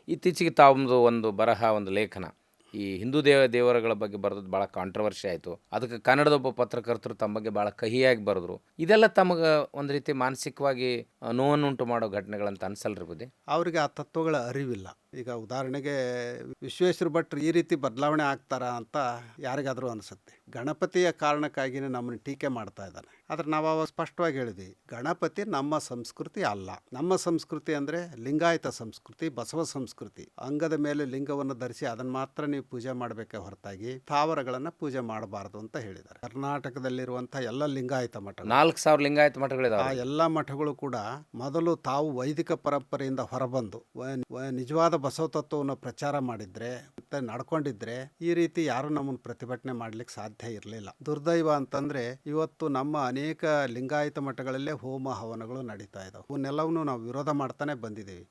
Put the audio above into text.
ಇತ್ತೀಚೆಗೆ ತಾವೊಂದು ಒಂದು ಬರಹ, ಒಂದು ಲೇಖನ ಈ ಹಿಂದೂ ದೇವರುಗಳ ಬಗ್ಗೆ ಬರೆದದ್ದು ಭಾಳ ಕಾಂಟ್ರವರ್ಷಿ ಆಯಿತು. ಅದಕ್ಕೆ ಕನ್ನಡದ ಒಬ್ಬ ಪತ್ರಕರ್ತರು ತಮ್ಮ ಬಗ್ಗೆ ಭಾಳ ಕಹಿಯಾಗಿ ಬರೆದ್ರು. ಇದೆಲ್ಲ ತಮಗೆ ಒಂದು ರೀತಿ ಮಾನಸಿಕವಾಗಿ ನೋವನ್ನುಂಟು ಮಾಡೋ ಘಟನೆಗಳಂತ ಅನ್ಸಲ್ರಿ ಬುದ್ಧಿ? ಅವ್ರಿಗೆ ಆ ತತ್ವಗಳ ಅರಿವಿಲ್ಲ. ಈಗ ಉದಾಹರಣೆಗೆ ವಿಶ್ವೇಶ್ವರ ಭಟ್ರು ಈ ರೀತಿ ಬದಲಾವಣೆ ಆಗ್ತಾರ ಅಂತ ಯಾರಿಗಾದರೂ ಅನಿಸುತ್ತೆ. ಗಣಪತಿಯ ಕಾರಣಕ್ಕಾಗಿಯೇ ನಮ್ಮನ್ನು ಟೀಕೆ ಮಾಡ್ತಾ ಇದ್ದಾನೆ. ಆದ್ರೆ ನಾವು ಅವಾಗ ಸ್ಪಷ್ಟವಾಗಿ ಹೇಳಿದ್ವಿ, ಗಣಪತಿ ನಮ್ಮ ಸಂಸ್ಕೃತಿ ಅಲ್ಲ. ನಮ್ಮ ಸಂಸ್ಕೃತಿ ಅಂದರೆ ಲಿಂಗಾಯತ ಸಂಸ್ಕೃತಿ, ಬಸವ ಸಂಸ್ಕೃತಿ. ಅಂಗದ ಮೇಲೆ ಲಿಂಗವನ್ನು ಧರಿಸಿ ಅದನ್ನು ಮಾತ್ರ ನೀವು ಪೂಜೆ ಮಾಡಬೇಕೆ ಹೊರತಾಗಿ ಸ್ಥಾವರಗಳನ್ನು ಪೂಜೆ ಮಾಡಬಾರ್ದು ಅಂತ ಹೇಳಿದ್ದಾರೆ. ಕರ್ನಾಟಕದಲ್ಲಿರುವಂಥ ಎಲ್ಲ ಲಿಂಗಾಯತ ಮಠಗಳು, 4,000 ಲಿಂಗಾಯತ ಆ ಮಠಗಳಿದಾವೆ. ಎಲ್ಲ ಮಠಗಳು ಕೂಡ ಮೊದಲು ತಾವು ವೈದಿಕ ಪರಂಪರೆಯಿಂದ ಹೊರಬಂದು ನಿಜವಾದ ಬಸವ ತತ್ವವನ್ನು ಪ್ರಚಾರ ಮಾಡಿದ್ರೆ ಮತ್ತೆ ನಡ್ಕೊಂಡಿದ್ರೆ ಈ ರೀತಿ ಯಾರು ನಮ್ಮನ್ನು ಪ್ರತಿಭಟನೆ ಮಾಡ್ಲಿಕ್ಕೆ ಸಾಧ್ಯ ಇರಲಿಲ್ಲ. ದುರ್ದೈವ ಅಂತಂದ್ರೆ ಇವತ್ತು ನಮ್ಮ ಅನೇಕ ಲಿಂಗಾಯತ ಮಠಗಳಲ್ಲೇ ಹೋಮ ಹವನಗಳು ನಡೀತಾ ಇದಾವೆ. ಇವನ್ನೆಲ್ಲವನ್ನೂ ನಾವು ವಿರೋಧ ಮಾಡ್ತಾನೆ ಬಂದಿದ್ದೀವಿ.